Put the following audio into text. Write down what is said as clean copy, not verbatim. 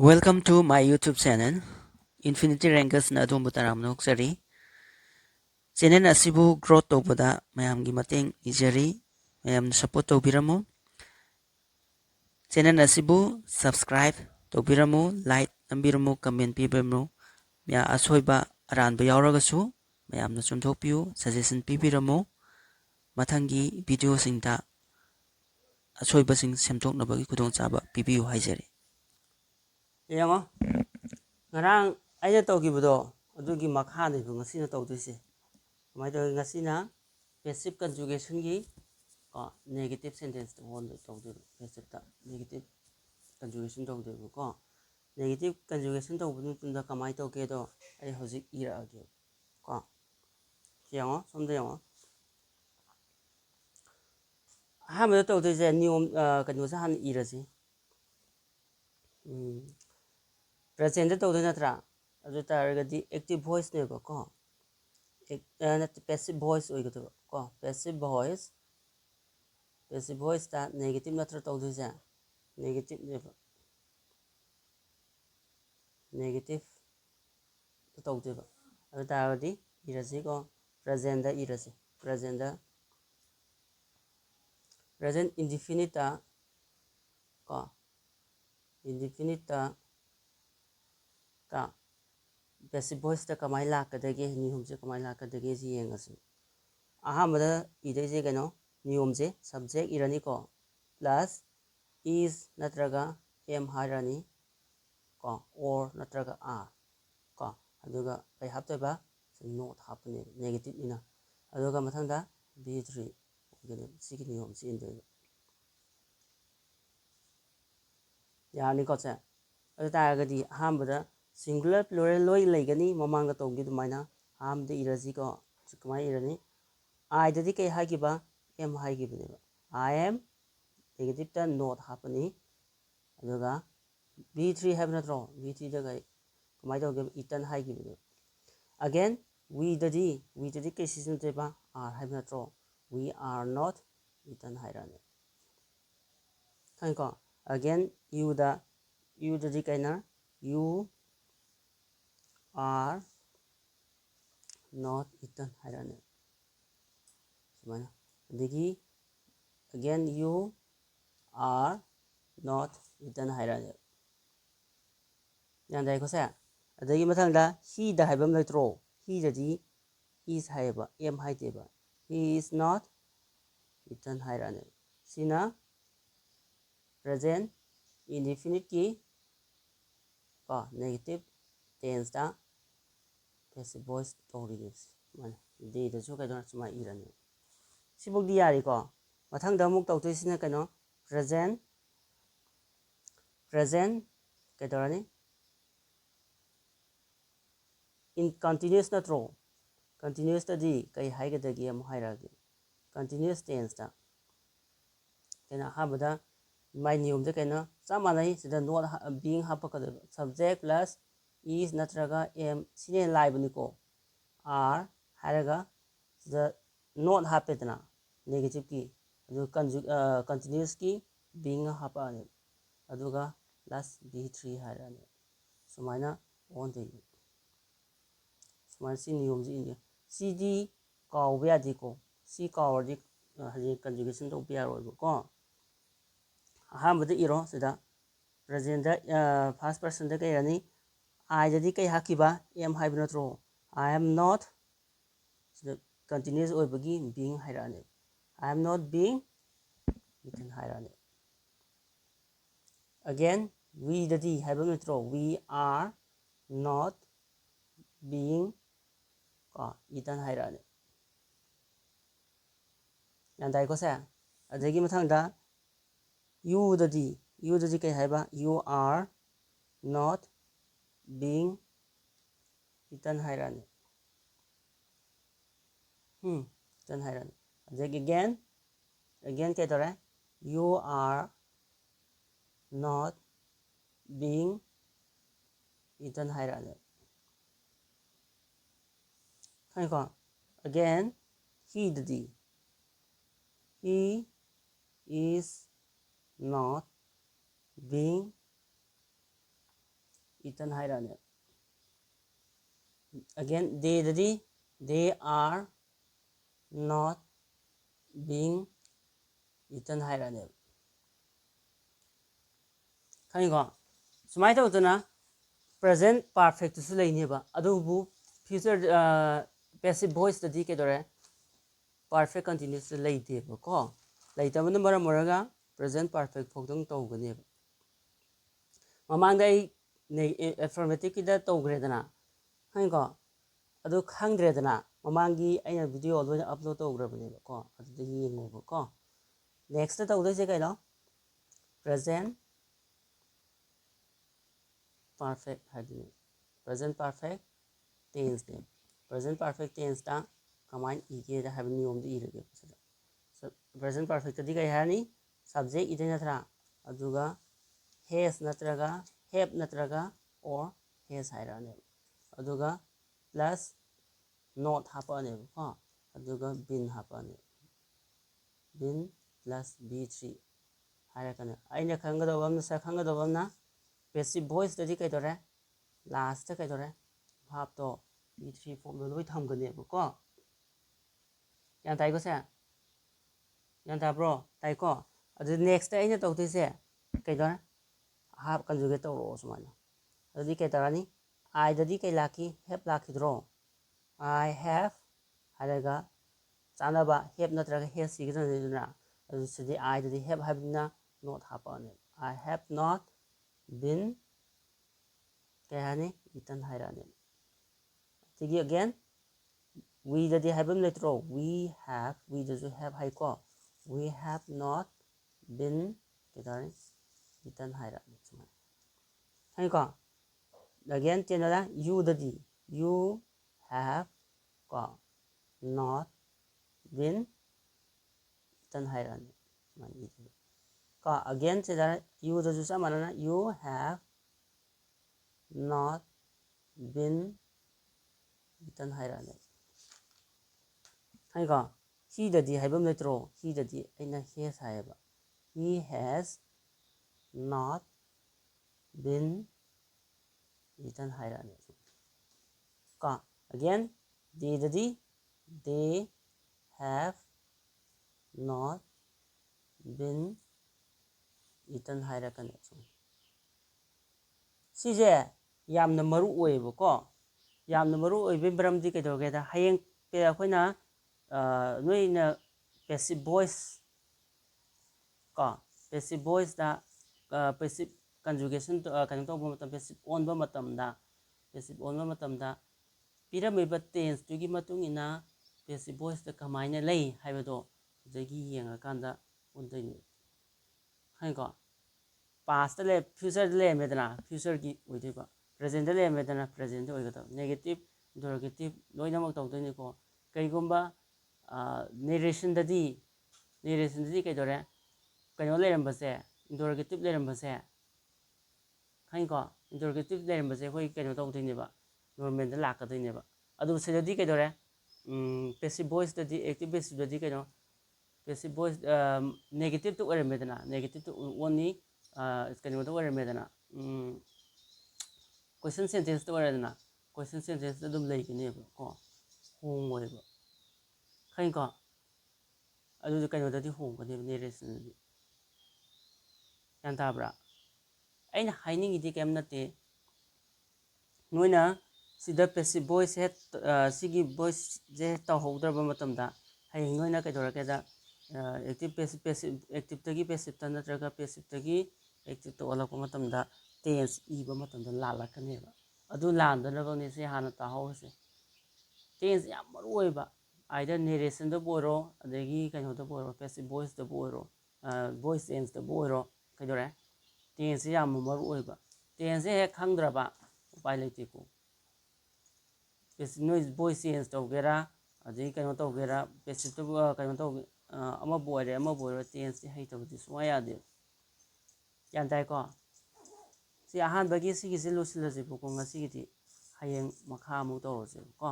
Welcome to my YouTube channel. Infinity Rankers na adom taram noksari. Channel asibu growth tobada mayamgi mateng ijari mayam support tobiramu. Channel asibu subscribe tobiramu, like nambiramu, comment pibiramu. Mya asoiba aranba yauragasu mayamna chumthokpiu suggestion pibiramu. Mathangi video singta asoiba sing semthoknabagi khudongchaba pibiu haijari. Yango ngarang aina tawgibudo adugi makhani bu ngasina tawdise mai do ngasina passive conjugation gi negative sentence to on tawdu passive ta negative conjugation tawdu ko negative conjugation tawbu tunda kamai tawge do ai hojik ira age ko yango somda yango ha me tawdise niom conjugation han irasi present tawdu natra adu targadi active voice ne ko passive voice ko passive voice ta negative natra tawdise negative negative tawdeba adu targadi irasi ko present da irasi present indefinite ta ko indefinite ta passive voice ta kamai lakadage ni humse kamai lakadage ji yengasu ahamada idese kano niyomse subject irani ko plus is natraga am harani ko or natraga are ko aduga kai haptaba not hapne negative ina aduga mathanda b3 gene sigi niyomse inde yani ko cha adu taragadi ahamada singular plural loi laigani mamanga tawgi dumaina amde irasi ko kamai irani I dadi kai hagiba am hagibane I am negative ta not hapani aduga b3 have natro b3 da kai kamai tawgi itan hagibane again we dadi kai season teba are have natro we are not itan hairane thank again you dadi kai na you are not itan hairane sumana adigi again you are not itan hairane yan dai ko sa adigi mathangda he da haibam laitro he dadi is haiba am haiteba he is not itan hairane sina present indefinite ki ko negative tense ta passive voice tori this man de da so kai don suma irani sibuk di yari ko mathangda muk tawtoi sina kano present kai dorani in continuous natro continuous ta di kai haigadagi am hairagi continuous tense ta kena habada my niyom de kena samanai sida not being hapakada subject plus is natraga am sine live niko are haraga sida not hapetna negative ki adu continuous ki being hapane aduga plus b3 harane sumaina on de sumaina si niyom ji india cd kawbe adiko si kawdi haji conjugation to be aro ko ahamada iro sida present da first person da kai rani I dadi kai hakiba am haib natro I am not sida continuous oibagi being hairane I am not being itan hairane again we dadi haibam natro we are not being itan hairane yan dai ko sa adagi mathangda you dadi kai haiba you are not being itan hairane itan hairane adagi again kai dore you are not being itan hairane thank again he dadi he is not being eaten 하이라네. Again, they들이 they are not being eaten 하이라네. 그러니까 수마이 tꯧꯗꯅ present perfectꯁꯨ ꯂꯩꯅꯦꯕ ꯑꯗꯨꯕꯨ future passive voiceꯗꯗꯤ ꯀꯩꯗꯧꯔꯦ perfect continuous ꯂꯩꯇꯦꯕꯀꯣ ꯂꯩꯇꯕꯅ ꯃꯔꯝ ꯑꯣꯏꯔꯒ present perfect ꯐꯥꯎꯗꯪ ꯇꯧꯒꯅꯦꯕ ꯃꯃꯥꯡꯗ ꯑꯩ affirmative-ꯀꯤꯗ ꯇꯧꯈ꯭ꯔꯦꯗꯅ ꯈꯪꯉꯤꯀꯣ ꯑꯗꯨ ꯈꯪꯗ꯭ꯔꯦꯗꯅ ꯃꯃꯥꯡꯒꯤ ꯑꯩꯅ ꯚꯤꯗꯤꯑꯣ ꯂꯣꯏꯅ ꯑꯞꯂꯣꯗ ꯇꯧꯈ꯭ꯔꯕꯅꯦꯕꯀꯣ ꯑꯗꯨꯗ ꯌꯦꯡꯉꯣꯕꯀꯣ ꯅꯦꯛꯁꯇ ꯇꯧꯗꯣꯏꯁꯦ ꯀꯩꯅꯣ present perfect 하기는 present perfect tense네. present perfect tense다 그만 이게 하는 내용도 이르게 보세요. present perfect도 그게 하니 subject 이제 나타나 아두가 has 나타나가 have 나타나가 or has 하이라네. 아두가 plus not 하빠네. 아두가 been 하빠네. been plus b3 하이라카네. 아이네 강가도 없나 사 강가도 없나 passive voiceꯗꯗꯤ ꯀꯩꯗꯧꯔꯦ ꯂꯥꯁꯇ ꯀꯩꯗꯧꯔꯦ ꯚꯥꯕꯇꯣ B3 ꯐꯣꯝꯗꯣ ꯂꯣꯏ ꯊꯝꯒꯅꯦꯕꯀꯣ ꯒ꯭ꯌꯥꯟ ꯇꯥꯏꯀꯣ ꯁꯦ ꯒ꯭ꯌꯥꯟ ꯇꯥꯕ꯭ꯔꯣ ꯇꯥꯏꯀꯣ ꯑꯗꯨ ꯅꯦꯛꯁꯇ ꯑꯩꯅ ꯇꯧꯗꯣꯏꯁꯦ ꯀꯩꯗꯧꯔꯦ ꯍꯥꯞ ꯀꯟꯖꯨꯒꯦꯠ ꯇꯧꯔꯛꯑꯣ ꯁꯨꯃꯥꯏꯅ ꯑꯗꯨꯗꯤ ꯀꯩ ꯇꯧꯔꯅꯤ ꯑꯥꯏꯗꯗꯤ ꯀꯩ ꯂꯥꯛꯈꯤ ꯍꯦꯞ ꯂꯥꯛꯈꯤꯗ꯭ꯔꯣ ꯑꯥꯏ ꯍꯦꯞ ꯍꯥꯏꯔꯒ ꯆꯥꯅꯕ ꯍꯦꯞ ꯅꯠꯇ꯭ꯔꯒ ꯍꯦꯞ ꯁꯤꯒꯗꯕꯅꯤꯗꯅ ꯑꯗꯨ ꯁꯤꯗꯤ ꯑꯥꯏꯗꯗꯤ ꯍꯦꯞ ꯍꯥꯏꯕꯅꯤꯅ ꯅꯣꯠ ꯍꯥꯞꯄꯛꯑꯅꯤ ꯑꯥꯏ ꯍꯦꯞ ꯅꯣꯠ been kaya hani eaten hairani. Sige again. We dadi habim letro. We does have haiko. We have not been kitani eaten hairani. Haiko. Again tienada you dadi. You have ko not been eaten hairani. Ko again tienada you does sama na you have not been eaten 하이라네. 하니까 heꯗꯗꯤ 하이범 ꯂꯩꯇ꯭ꯔꯣ heꯗꯗꯤ ꯑꯩꯅ has 하여봐. He has not been eaten 하이라네. 까 again theyದ디 they have not been eaten 하이라카네. 시제 ꯌꯥꯝꯅ ꯃꯔꯨ ꯑꯣꯏꯌꯦꯕꯀꯣ ꯌꯥꯝꯅ ꯃꯔꯨ ꯑꯣꯏꯕꯒꯤ ꯃꯔꯝꯗꯤ ꯀꯩꯗꯧꯒꯦꯗ ꯍꯌꯦꯡ ꯑꯩꯈꯣꯏꯅ ꯅꯣꯏꯅ passive voice ꯀꯣ passive voiceꯗ passive conjugation ꯀꯩꯅꯣ ꯇꯧꯕ ꯃꯇꯝ passive ꯑꯣꯟꯕ ꯃꯇꯝꯗ ꯄꯤꯔꯝꯃꯤꯕ tenseꯇꯨꯒꯤ ꯃꯇꯨꯡ ꯏꯟꯅ passive voiceꯗ ꯀꯃꯥꯏꯅ ꯂꯩ ꯍꯥꯏꯕꯗꯣ ꯑꯗꯒꯤ ꯌꯦꯡꯉꯀꯥꯟꯗ ꯑꯣꯟꯗꯣꯏꯅꯤ ꯈꯪꯉꯤꯀꯣ pastꯗ ꯂꯩ futureꯗ ꯂꯩꯔꯝꯃꯦꯗꯅ futureꯒꯤ ꯑꯣꯏꯗꯣꯏꯕ presentꯗ ꯂꯩꯔꯝꯃꯦꯗꯅ presentꯗ ꯑꯣꯏꯒꯗꯕ negative interrogative ꯂꯣꯏꯅꯃꯛ ꯇꯧꯗꯣꯏꯅꯤꯀꯣ ꯀꯩꯒꯨꯝꯕ narrationꯗꯗꯤ ꯀꯩꯗꯧꯔꯦ ꯀꯩꯅꯣ ꯂꯩꯔꯝꯕꯁꯦ interrogative ꯂꯩꯔꯝꯕꯁꯦ ꯈꯪꯉꯤꯀꯣ interrogative ꯂꯩꯔꯝꯕꯁꯦ ꯑꯩꯈꯣꯏ ꯀꯩꯅꯣ ꯇꯧꯗꯣꯏꯅꯦꯕ ꯅꯣꯔꯃꯦꯜꯗ ꯂꯥꯛꯀꯗꯣꯏꯅꯦꯕ ꯑꯗꯨ ꯁꯤꯗꯗꯤ ꯀꯩꯗꯧꯔꯦ passive voiceꯗꯗꯤ active passiveꯗꯗꯤ ꯀꯩꯅꯣ passive voice negative ꯑꯣꯏꯔꯝꯃꯦꯗꯅ negative only ꯀꯩꯅꯣꯗ ꯑꯣꯏꯔꯝꯃꯦꯗꯅ question sentence ꯑꯣꯏꯔꯦꯗꯅ question sentence ꯑꯗꯨꯝ ꯂꯩꯒꯅꯦꯕ ꯀꯣ ꯍꯣꯡꯉꯣꯏꯕ ꯈꯪꯉꯤꯀꯣ ꯑꯗꯨꯗꯤ ꯀꯩꯅꯣꯗꯗꯤ ꯍꯣꯡꯒꯅꯦꯕ narrationꯗꯗꯤ ꯒ꯭ꯌꯥꯟ ꯇꯥꯕ꯭ꯔꯥ ꯑꯩꯅ ꯍꯥꯏꯅꯤꯡꯉꯤꯗꯤ ꯀꯩꯝ ꯅꯠꯇꯦ ꯅꯣꯏꯅ ꯁꯤꯗ passive voice ꯁꯤꯒꯤ voice ꯇꯧꯍꯧꯗ꯭ꯔꯕ ꯃꯇꯝꯗ ꯍꯌꯦꯡ ꯅꯣꯏꯅ ꯀꯩꯗꯧꯔꯛꯀꯦꯗ activeꯇꯒꯤ passiveꯇ ꯅꯠꯇ꯭ꯔꯒ passiveꯇꯒꯤ activeꯇ ꯑꯣꯜꯂꯛꯄ ꯃꯇꯝꯗ tense 이ꯕ ꯃꯇꯝꯗ ꯂꯥꯜꯂꯛꯀꯅꯦꯕ ꯑꯗꯨ ꯂꯥꯟꯗꯅꯕꯅꯦ ꯁꯤ ꯍꯥꯟꯅ ꯇꯥꯍꯧꯔꯁꯦ tense ꯌꯥꯝ ꯃꯔꯨ ꯑꯣꯏꯕ either narrationꯗꯕꯨ ꯑꯣꯏꯔꯣ ꯑꯗꯒꯤ ꯀꯩꯅꯣꯗꯕꯨ ꯑꯣꯏꯔꯣ passive voiceꯗꯕꯨ ꯑꯣꯏꯔꯣ voice tenseꯗꯕꯨ ꯑꯣꯏꯔో ꯀꯩꯗꯧꯔꯦ tense ꯌꯥꯝꯅ ꯃꯔꯨ ꯑꯣꯏꯕ tense ꯍꯦꯛ ꯈꯪꯗ꯭ꯔꯕ ꯎꯄꯥꯏ ꯂꯩꯇꯦꯀꯣ ꯅꯣꯏ voice change ꯇꯧꯒꯦꯔꯥ ꯑꯗꯒꯤ ꯀꯩꯅꯣ ꯇꯧꯒꯦꯔꯥ passiveꯇꯕꯨ ꯀꯩꯅꯣ ꯇꯧꯒꯦ ꯑꯃꯕꯨ ꯑꯣꯏꯔꯣ tense ꯍꯩꯇꯕꯗꯤ ꯁꯨꯡꯌꯥ ꯌꯥꯗꯦ ꯒ꯭ꯌꯥꯟ ꯇꯥꯏꯀꯣ ꯁꯤ ꯑꯍꯥꯟꯕꯒꯤ ꯁꯤꯒꯤꯁꯦ ꯂꯣꯏꯁꯤꯜꯂꯁꯦꯕꯀꯣ ꯉꯁꯤꯒꯤꯗꯤ ꯍꯌꯦꯡ ꯃꯈꯥ ꯑꯃꯨꯛ ꯇꯧꯔꯁꯦꯕꯀꯣ